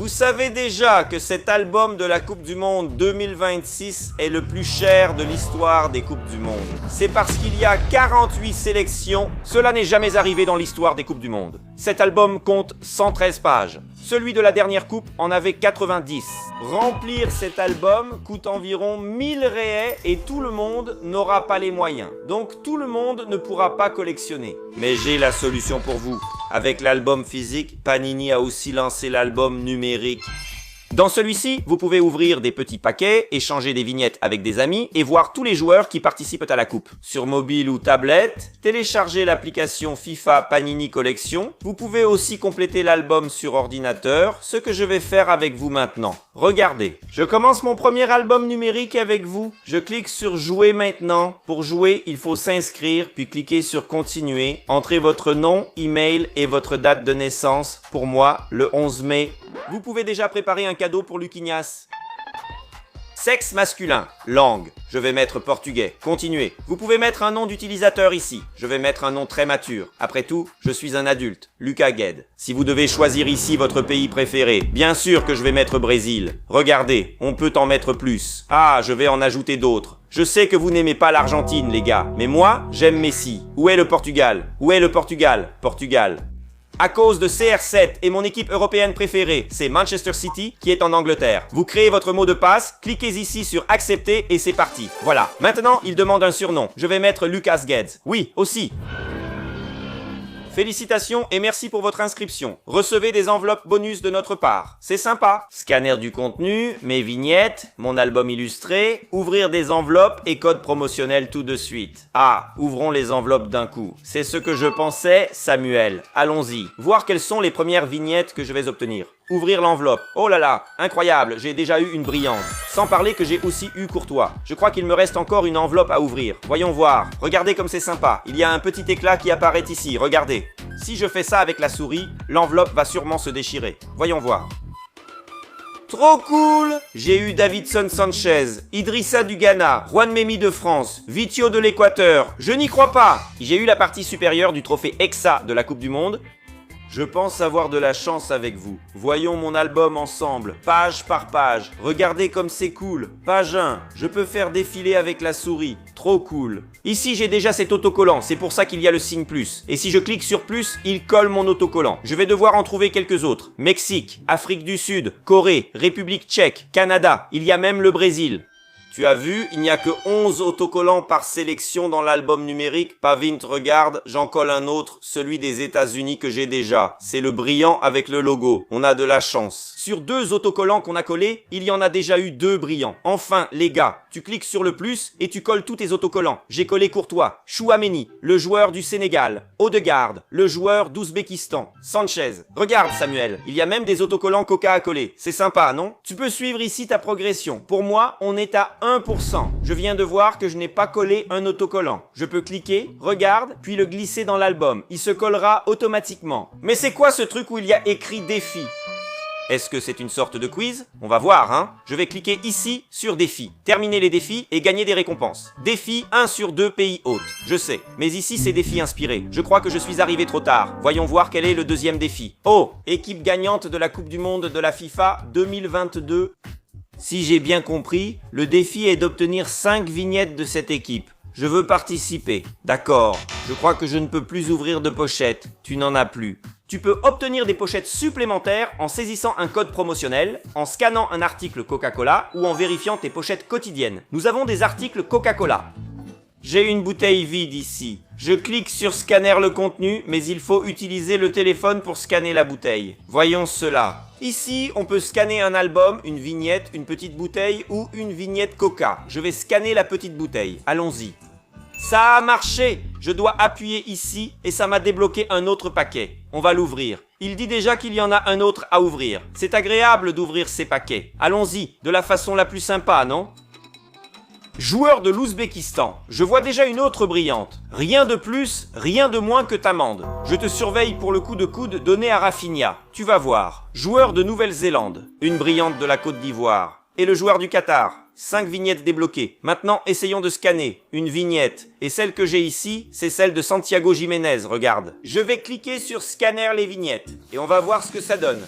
Vous savez déjà que cet album de la Coupe du Monde 2026 est le plus cher de l'histoire des Coupes du Monde. C'est parce qu'il y a 48 sélections. Cela n'est jamais arrivé dans l'histoire des Coupes du Monde. Cet album compte 113 pages. Celui de la dernière coupe en avait 90. Remplir cet album coûte environ 1000 réais et tout le monde n'aura pas les moyens. Donc tout le monde ne pourra pas collectionner. Mais j'ai la solution pour vous. Avec l'album physique, Panini a aussi lancé l'album numérique. Dans celui-ci, vous pouvez ouvrir des petits paquets, échanger des vignettes avec des amis et voir tous les joueurs qui participent à la coupe. Sur mobile ou tablette, téléchargez l'application FIFA Panini Collection. Vous pouvez aussi compléter l'album sur ordinateur, ce que je vais faire avec vous maintenant. Regardez, je commence mon premier album numérique avec vous. Je clique sur Jouer maintenant. Pour jouer, il faut s'inscrire, puis cliquer sur Continuer. Entrez votre nom, email et votre date de naissance. Pour moi, le 11 mai. Vous pouvez déjà préparer un cadeau pour Luquignas. Sexe masculin, langue, je vais mettre portugais. Continuez. Vous pouvez mettre un nom d'utilisateur ici. Je vais mettre un nom très mature. Après tout, je suis un adulte, Lucas Gued. Si vous devez choisir ici votre pays préféré, bien sûr que je vais mettre Brésil. Regardez, on peut en mettre plus. Ah, je vais en ajouter d'autres. Je sais que vous n'aimez pas l'Argentine, les gars, mais moi, j'aime Messi. Où est le Portugal? Où est le Portugal? Portugal. À cause de CR7 et mon équipe européenne préférée, c'est Manchester City qui est en Angleterre. Vous créez votre mot de passe, cliquez ici sur accepter et c'est parti. Voilà. Maintenant, il demande un surnom. Je vais mettre Lucas Guedes. Oui, aussi. Félicitations et merci pour votre inscription. Recevez des enveloppes bonus de notre part. C'est sympa. Scanner du contenu, mes vignettes, mon album illustré, ouvrir des enveloppes et code promotionnel tout de suite. Ah, ouvrons les enveloppes d'un coup. C'est ce que je pensais, Samuel. Allons-y. Voir quelles sont les premières vignettes que je vais obtenir. Ouvrir l'enveloppe. Oh là là, incroyable, j'ai déjà eu une brillante. Sans parler que j'ai aussi eu Courtois. Je crois qu'il me reste encore une enveloppe à ouvrir. Voyons voir. Regardez comme c'est sympa. Il y a un petit éclat qui apparaît ici, regardez. Si je fais ça avec la souris, l'enveloppe va sûrement se déchirer. Voyons voir. Trop cool! J'ai eu Davinson Sanchez, Idrissa du Ghana, Juan Memi de France, Vitio de l'Équateur. Je n'y crois pas! J'ai eu la partie supérieure du trophée Hexa de la Coupe du Monde. Je pense avoir de la chance avec vous. Voyons mon album ensemble, page par page. Regardez comme c'est cool. Page 1, je peux faire défiler avec la souris. Trop cool. Ici, j'ai déjà cet autocollant, c'est pour ça qu'il y a le signe plus. Et si je clique sur plus, il colle mon autocollant. Je vais devoir en trouver quelques autres. Mexique, Afrique du Sud, Corée, République tchèque, Canada, il y a même le Brésil. Tu as vu, il n'y a que 11 autocollants par sélection dans l'album numérique. Pavint, regarde, j'en colle un autre, celui des États-Unis que j'ai déjà. C'est le brillant avec le logo. On a de la chance. Sur 2 autocollants qu'on a collés, il y en a déjà eu 2 brillants. Enfin, les gars, tu cliques sur le plus et tu colles tous tes autocollants. J'ai collé Courtois, Chouameni, le joueur du Sénégal, Odegaard, le joueur d'Ouzbékistan, Sanchez. Regarde Samuel, il y a même des autocollants Coca à coller. C'est sympa, non? Tu peux suivre ici ta progression. Pour moi, on est à 1%. Je viens de voir que je n'ai pas collé un autocollant. Je peux cliquer, regarde, puis le glisser dans l'album. Il se collera automatiquement. Mais c'est quoi ce truc où il y a écrit défi? Est-ce que c'est une sorte de quiz? On va voir, hein. Je vais cliquer ici sur défi. Terminer les défis et gagner des récompenses. Défi 1 sur 2 pays hôtes. Je sais. Mais ici, c'est défi inspiré. Je crois que je suis arrivé trop tard. Voyons voir quel est le deuxième défi. Oh, équipe gagnante de la Coupe du Monde de la FIFA 2022. Si j'ai bien compris, le défi est d'obtenir 5 vignettes de cette équipe. Je veux participer. D'accord. Je crois que je ne peux plus ouvrir de pochette. Tu n'en as plus. Tu peux obtenir des pochettes supplémentaires en saisissant un code promotionnel, en scannant un article Coca-Cola ou en vérifiant tes pochettes quotidiennes. Nous avons des articles Coca-Cola. J'ai une bouteille vide ici. Je clique sur scanner le contenu, mais il faut utiliser le téléphone pour scanner la bouteille. Voyons cela. Ici, on peut scanner un album, une vignette, une petite bouteille ou une vignette Coca. Je vais scanner la petite bouteille. Allons-y. Ça a marché! Je dois appuyer ici et ça m'a débloqué un autre paquet. On va l'ouvrir. Il dit déjà qu'il y en a un autre à ouvrir. C'est agréable d'ouvrir ces paquets. Allons-y, de la façon la plus sympa, non? Joueur de l'Ouzbékistan. Je vois déjà une autre brillante. Rien de plus, rien de moins que t'amende. Je te surveille pour le coup de coude donné à Rafinha. Tu vas voir. Joueur de Nouvelle-Zélande. Une brillante de la Côte d'Ivoire. Et le joueur du Qatar. 5 vignettes débloquées. Maintenant, essayons de scanner. Une vignette. Et celle que j'ai ici, c'est celle de Santiago Jiménez, regarde. Je vais cliquer sur Scanner les vignettes. Et on va voir ce que ça donne.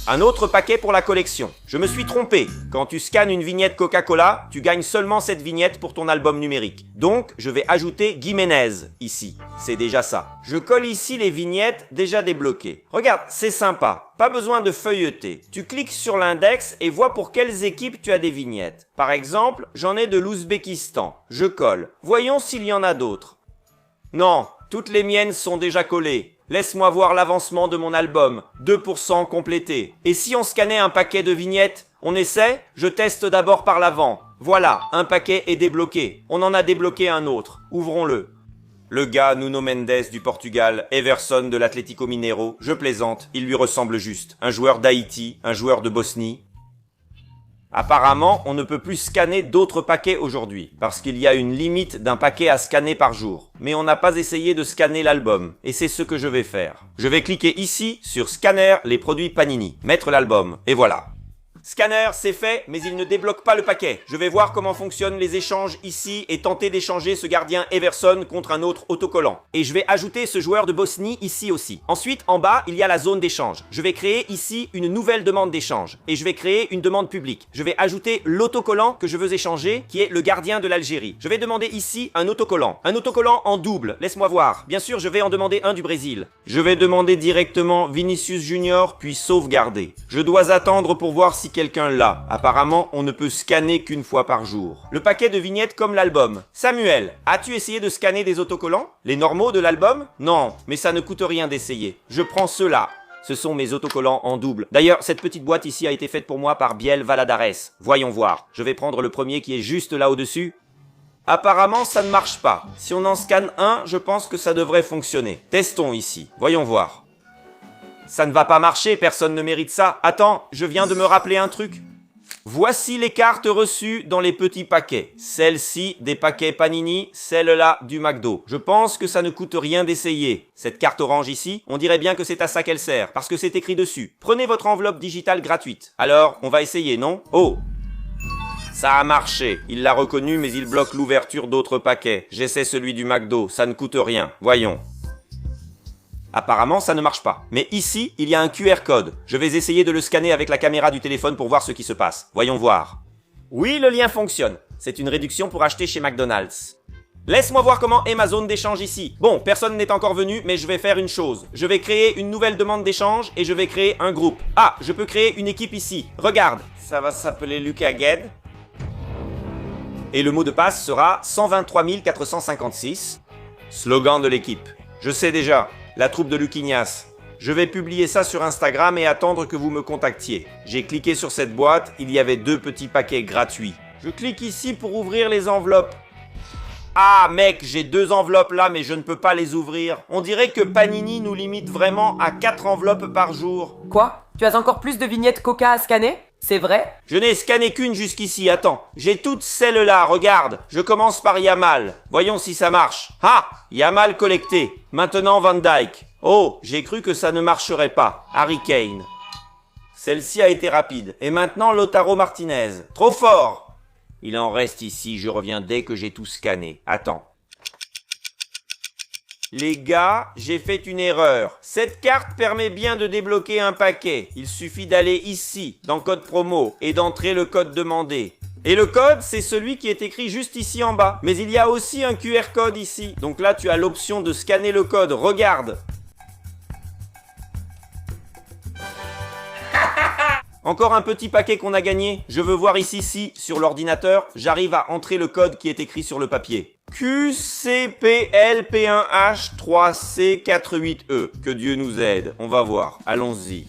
Un autre paquet pour la collection. Je me suis trompé. Quand tu scannes une vignette Coca-Cola, tu gagnes seulement cette vignette pour ton album numérique. Donc, je vais ajouter Guiménez ici. C'est déjà ça. Je colle ici les vignettes déjà débloquées. Regarde, c'est sympa. Pas besoin de feuilleter. Tu cliques sur l'index et vois pour quelles équipes tu as des vignettes. Par exemple, j'en ai de l'Ouzbékistan. Je colle. Voyons s'il y en a d'autres. Non, toutes les miennes sont déjà collées. Laisse-moi voir l'avancement de mon album. 2% complété. Et si on scannait un paquet de vignettes? On essaie? Je teste d'abord par l'avant. Voilà, un paquet est débloqué. On en a débloqué un autre. Ouvrons-le. Le gars Nuno Mendes du Portugal, Everson de l'Atlético Mineiro, je plaisante, il lui ressemble juste. Un joueur d'Haïti, un joueur de Bosnie. Apparemment, on ne peut plus scanner d'autres paquets aujourd'hui, parce qu'il y a une limite d'un paquet à scanner par jour. Mais on n'a pas essayé de scanner l'album, et c'est ce que je vais faire. Je vais cliquer ici sur Scanner les produits Panini, mettre l'album, et voilà. Scanner, c'est fait, mais il ne débloque pas le paquet. Je vais voir comment fonctionnent les échanges ici et tenter d'échanger ce gardien Everson contre un autre autocollant. Et je vais ajouter ce joueur de Bosnie ici aussi. Ensuite, en bas, il y a la zone d'échange. Je vais créer ici une nouvelle demande d'échange. Et je vais créer une demande publique. Je vais ajouter l'autocollant que je veux échanger, qui est le gardien de l'Algérie. Je vais demander ici un autocollant. Un autocollant en double, laisse-moi voir. Bien sûr, je vais en demander un du Brésil. Je vais demander directement Vinicius Junior, puis sauvegarder. Je dois attendre pour voir si quelqu'un l'a. Apparemment, on ne peut scanner qu'une fois par jour. Le paquet de vignettes comme l'album. Samuel, as-tu essayé de scanner des autocollants? Les normaux de l'album? Non, mais ça ne coûte rien d'essayer. Je prends ceux-là. Ce sont mes autocollants en double. D'ailleurs, cette petite boîte ici a été faite pour moi par Biel Valadares. Voyons voir. Je vais prendre le premier qui est juste là au-dessus. Apparemment, ça ne marche pas. Si on en scanne un, je pense que ça devrait fonctionner. Testons ici. Voyons voir. Ça ne va pas marcher, personne ne mérite ça. Attends, je viens de me rappeler un truc. Voici les cartes reçues dans les petits paquets. Celle-ci des paquets Panini, celle-là du McDo. Je pense que ça ne coûte rien d'essayer. Cette carte orange ici, on dirait bien que c'est à ça qu'elle sert, parce que c'est écrit dessus. Prenez votre enveloppe digitale gratuite. Alors, on va essayer, non? Oh! Ça a marché. Il l'a reconnu, mais il bloque l'ouverture d'autres paquets. J'essaie celui du McDo, ça ne coûte rien. Voyons. Apparemment, ça ne marche pas. Mais ici, il y a un QR code. Je vais essayer de le scanner avec la caméra du téléphone pour voir ce qui se passe. Voyons voir. Oui, le lien fonctionne. C'est une réduction pour acheter chez McDonald's. Laisse-moi voir comment est ma zone d'échange ici. Bon, personne n'est encore venu, mais je vais faire une chose. Je vais créer une nouvelle demande d'échange et je vais créer un groupe. Ah, je peux créer une équipe ici. Regarde. Ça va s'appeler Lucas Gued. Et le mot de passe sera 123 456. Slogan de l'équipe. Je sais déjà. La troupe de Luquignas. Je vais publier ça sur Instagram et attendre que vous me contactiez. J'ai cliqué sur cette boîte, il y avait 2 petits paquets gratuits. Je clique ici pour ouvrir les enveloppes. Ah mec, j'ai 2 enveloppes là mais je ne peux pas les ouvrir. On dirait que Panini nous limite vraiment à 4 enveloppes par jour. Quoi? Tu as encore plus de vignettes Coca à scanner? C'est vrai? Je n'ai scanné qu'une jusqu'ici, attends. J'ai toutes celles-là, regarde. Je commence par Yamal. Voyons si ça marche. Ah, Yamal collecté. Maintenant Van Dijk. Oh, j'ai cru que ça ne marcherait pas. Harry Kane. Celle-ci a été rapide. Et maintenant Lautaro Martinez. Trop fort. Il en reste ici, je reviens dès que j'ai tout scanné. Attends. Les gars, j'ai fait une erreur. Cette carte permet bien de débloquer un paquet. Il suffit d'aller ici, dans code promo, et d'entrer le code demandé. Et le code, c'est celui qui est écrit juste ici en bas. Mais il y a aussi un QR code ici. Donc là, tu as l'option de scanner le code. Regarde. Encore un petit paquet qu'on a gagné. Je veux voir ici si, sur l'ordinateur, j'arrive à entrer le code qui est écrit sur le papier. QCPLP1H3C48E. Que Dieu nous aide. On va voir. Allons-y.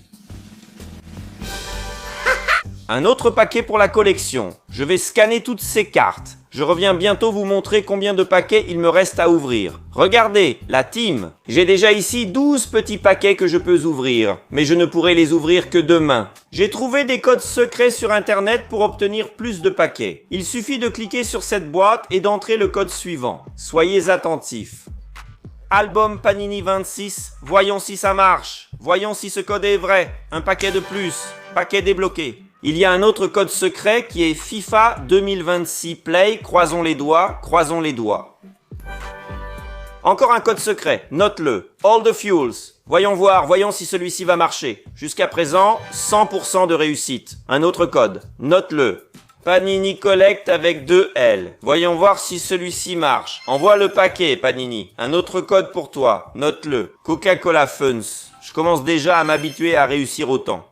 Un autre paquet pour la collection. Je vais scanner toutes ces cartes. Je reviens bientôt vous montrer combien de paquets il me reste à ouvrir. Regardez, la team. J'ai déjà ici 12 petits paquets que je peux ouvrir, mais je ne pourrai les ouvrir que demain. J'ai trouvé des codes secrets sur internet pour obtenir plus de paquets. Il suffit de cliquer sur cette boîte et d'entrer le code suivant. Soyez attentifs. Album Panini 26, voyons si ça marche. Voyons si ce code est vrai. Un paquet de plus. Paquet débloqué. Il y a un autre code secret qui est FIFA 2026 Play. Croisons les doigts, croisons les doigts. Encore un code secret, note-le. All the fuels. Voyons voir, voyons si celui-ci va marcher. Jusqu'à présent, 100% de réussite. Un autre code, note-le. Panini Collect avec 2 L. Voyons voir si celui-ci marche. Envoie le paquet, Panini. Un autre code pour toi, note-le. Coca-Cola Funds. Je commence déjà à m'habituer à réussir autant.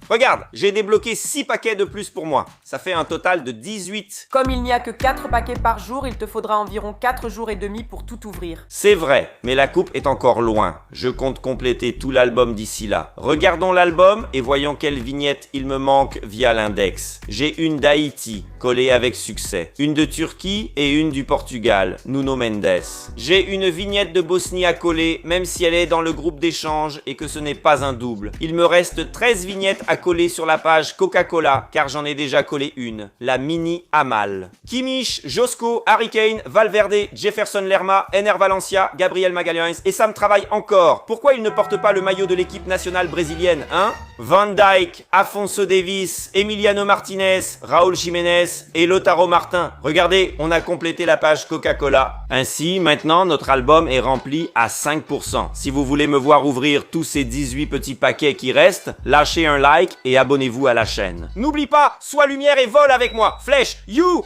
Regarde, j'ai débloqué 6 paquets de plus pour moi. Ça fait un total de 18. Comme il n'y a que 4 paquets par jour, il te faudra environ 4 jours et demi pour tout ouvrir. C'est vrai, mais la coupe est encore loin. Je compte compléter tout l'album d'ici là. Regardons l'album et voyons quelle vignette il me manque via l'index. J'ai une d'Haïti, collée avec succès. Une de Turquie et une du Portugal, Nuno Mendes. J'ai une vignette de Bosnie à coller, même si elle est dans le groupe d'échange et que ce n'est pas un double. Il me reste 13 vignettes à coller sur la page Coca-Cola, car j'en ai déjà collé une, la Mini Amal. Kimmich, Josko, Harry Kane, Valverde, Jefferson Lerma, Ener Valencia, Gabriel Magalhães et Sam travaille encore. Pourquoi il ne porte pas le maillot de l'équipe nationale brésilienne, hein? Van Dijk, Afonso Davies, Emiliano Martinez, Raúl Jiménez et Lautaro Martin. Regardez, on a complété la page Coca-Cola. Ainsi, maintenant, notre album est rempli à 5%. Si vous voulez me voir ouvrir tous ces 18 petits paquets qui restent, lâchez un like et abonnez-vous à la chaîne. N'oublie pas, sois lumière et vole avec moi. Flèche, you.